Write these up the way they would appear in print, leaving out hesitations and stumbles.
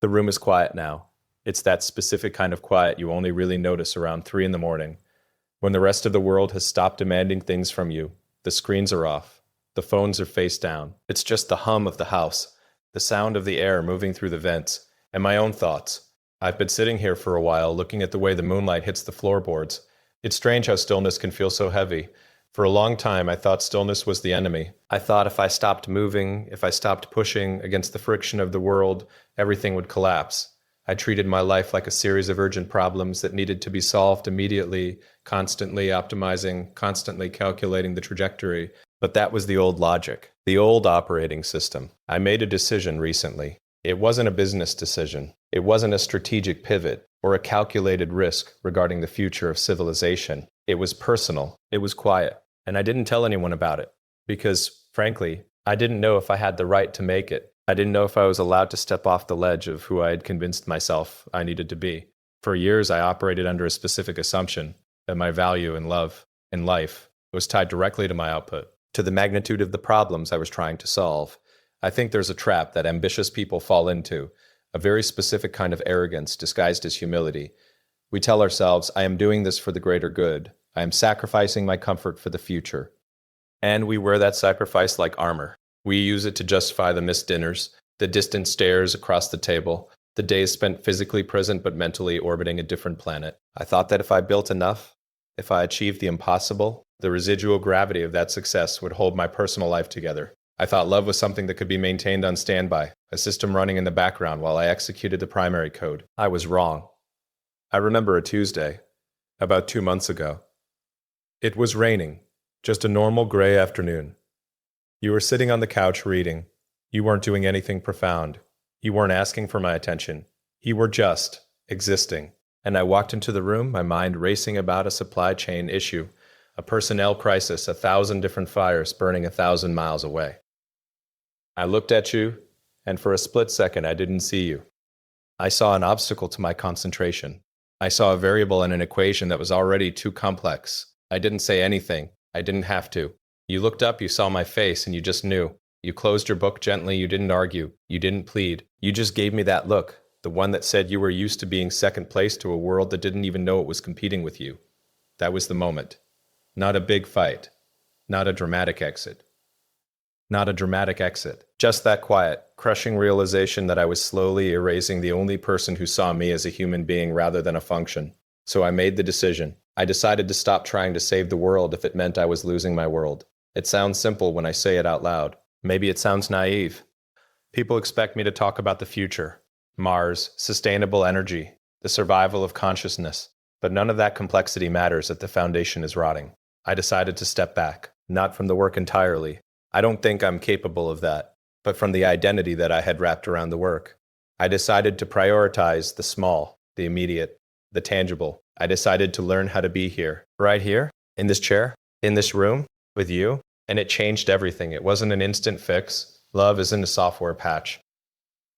The room is quiet now. It's that specific kind of quiet you only really notice around 3 in the morning, when the rest of the world has stopped demanding things from you. The screens are off. The phones are face down. It's just the hum of the house, the sound of the air moving through the vents, and my own thoughts. I've been sitting here for a while, looking at the way the moonlight hits the floorboards. It's strange how stillness can feel so heavy. For a long time, I thought stillness was the enemy. I thought if I stopped moving, if I stopped pushing against the friction of the world, everything would collapse. I treated my life like a series of urgent problems that needed to be solved immediately, constantly optimizing, constantly calculating the trajectory. But that was the old logic, the old operating system. I made a decision recently. It wasn't a business decision. It wasn't a strategic pivot or a calculated risk regarding the future of civilization. It was personal. It was quiet. And I didn't tell anyone about it because, frankly, I didn't know if I had the right to make it. I didn't know if I was allowed to step off the ledge of who I had convinced myself I needed to be. For years, I operated under a specific assumption that my value and love in life was tied directly to my output, to the magnitude of the problems I was trying to solve. I think there's a trap that ambitious people fall into, a very specific kind of arrogance disguised as humility. We tell ourselves, I am doing this for the greater good. I am sacrificing my comfort for the future. And we wear that sacrifice like armor. We use it to justify the missed dinners, the distant stares across the table, the days spent physically present but mentally orbiting a different planet. I thought that if I built enough, if I achieved the impossible, the residual gravity of that success would hold my personal life together. I thought love was something that could be maintained on standby, a system running in the background while I executed the primary code. I was wrong. I remember a Tuesday, about 2 months ago. It was raining, just a normal gray afternoon. You were sitting on the couch reading. You weren't doing anything profound. You weren't asking for my attention. You were just existing. And I walked into the room, my mind racing about a supply chain issue, a personnel crisis, 1,000 different fires burning 1,000 miles away. I looked at you, and for a split second I didn't see you. I saw an obstacle to my concentration. I saw a variable in an equation that was already too complex. I didn't say anything. I didn't have to. You looked up, you saw my face, and you just knew. You closed your book gently, you didn't argue, you didn't plead. You just gave me that look, the one that said you were used to being second place to a world that didn't even know it was competing with you. That was the moment. Not a big fight. Not a dramatic exit. Not a dramatic exit. Just that quiet, crushing realization that I was slowly erasing the only person who saw me as a human being rather than a function. So I made the decision. I decided to stop trying to save the world if it meant I was losing my world. It sounds simple when I say it out loud. Maybe it sounds naive. People expect me to talk about the future, Mars, sustainable energy, the survival of consciousness. But none of that complexity matters if the foundation is rotting. I decided to step back, not from the work entirely. I don't think I'm capable of that, but from the identity that I had wrapped around the work. I decided to prioritize the small, the immediate, the tangible. I decided to learn how to be here, right here, in this chair, in this room, with you, and it changed everything. It wasn't an instant fix. Love isn't a software patch.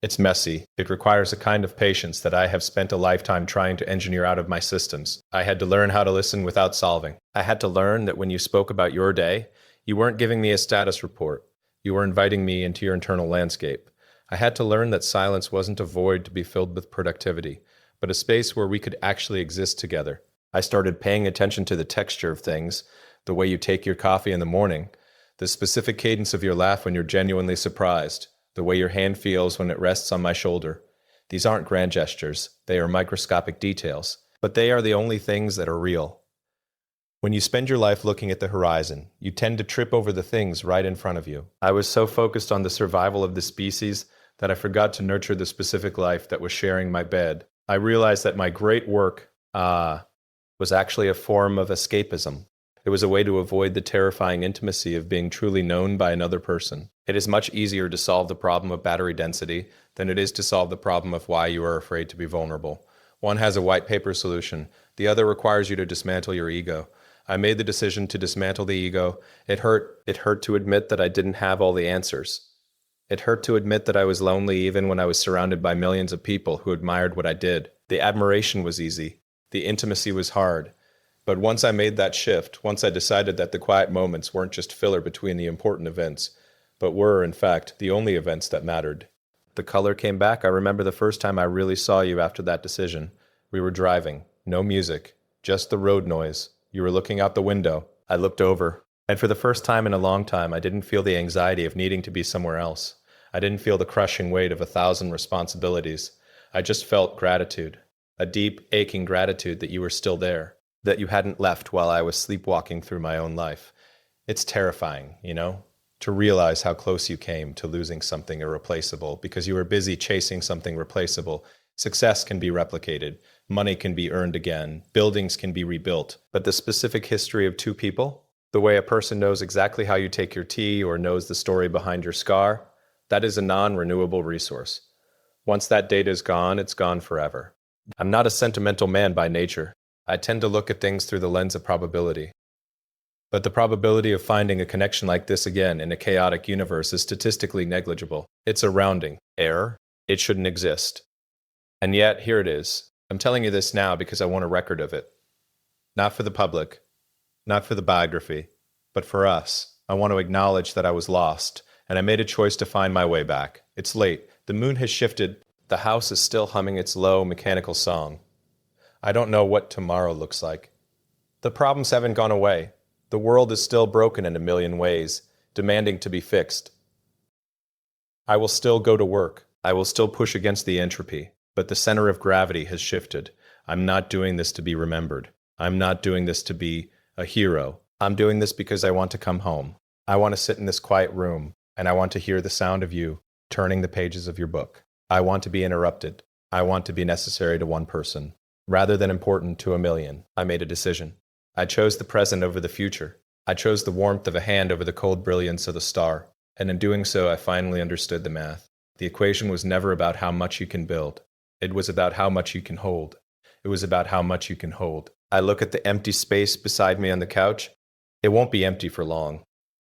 It's messy. It requires a kind of patience that I have spent a lifetime trying to engineer out of my systems. I had to learn how to listen without solving. I had to learn that when you spoke about your day, you weren't giving me a status report. You were inviting me into your internal landscape. I had to learn that silence wasn't a void to be filled with productivity, but a space where we could actually exist together. I started paying attention to the texture of things, the way you take your coffee in the morning, the specific cadence of your laugh when you're genuinely surprised, the way your hand feels when it rests on my shoulder. These aren't grand gestures, they are microscopic details, but they are the only things that are real. When you spend your life looking at the horizon, you tend to trip over the things right in front of you. I was so focused on the survival of the species that I forgot to nurture the specific life that was sharing my bed. I realized that my great work, was actually a form of escapism. It was a way to avoid the terrifying intimacy of being truly known by another person. It is much easier to solve the problem of battery density than it is to solve the problem of why you are afraid to be vulnerable. One has a white paper solution. The other requires you to dismantle your ego. I made the decision to dismantle the ego. It hurt. It hurt to admit that I didn't have all the answers. It hurt to admit that I was lonely even when I was surrounded by millions of people who admired what I did. The admiration was easy. The intimacy was hard. But once I made that shift, once I decided that the quiet moments weren't just filler between the important events, but were, in fact, the only events that mattered, The color came back. I remember the first time I really saw you after that decision. We were driving, no music, just the road noise. You were looking out the window. I looked over, and for the first time in a long time, I didn't feel the anxiety of needing to be somewhere else. I didn't feel the crushing weight of 1,000 responsibilities. I just felt gratitude, a deep, aching gratitude that you were still there, that you hadn't left while I was sleepwalking through my own life. It's terrifying, to realize how close you came to losing something irreplaceable because you were busy chasing something replaceable. Success can be replicated, money can be earned again, buildings can be rebuilt, but the specific history of two people, the way a person knows exactly how you take your tea or knows the story behind your scar, that is a non-renewable resource. Once that data is gone, it's gone forever. I'm not a sentimental man by nature. I tend to look at things through the lens of probability. But the probability of finding a connection like this again in a chaotic universe is statistically negligible. It's a rounding error. It shouldn't exist. And yet, here it is. I'm telling you this now because I want a record of it. Not for the public, not for the biography, but for us. I want to acknowledge that I was lost, and I made a choice to find my way back. It's late. The moon has shifted. The house is still humming its low, mechanical song. I don't know what tomorrow looks like. The problems haven't gone away. The world is still broken in a million ways, demanding to be fixed. I will still go to work. I will still push against the entropy, but the center of gravity has shifted. I'm not doing this to be remembered. I'm not doing this to be a hero. I'm doing this because I want to come home. I want to sit in this quiet room, and I want to hear the sound of you turning the pages of your book. I want to be interrupted. I want to be necessary to one person, rather than important to a million. I made a decision. I chose the present over the future. I chose the warmth of a hand over the cold brilliance of the star. And in doing so, I finally understood the math. The equation was never about how much you can build. It was about how much you can hold. It was about how much you can hold. I look at the empty space beside me on the couch. It won't be empty for long.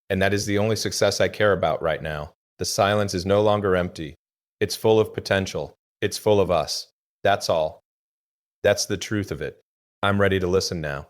And that is the only success I care about right now. The silence is no longer empty. It's full of potential. It's full of us. That's all. That's the truth of it. I'm ready to listen now.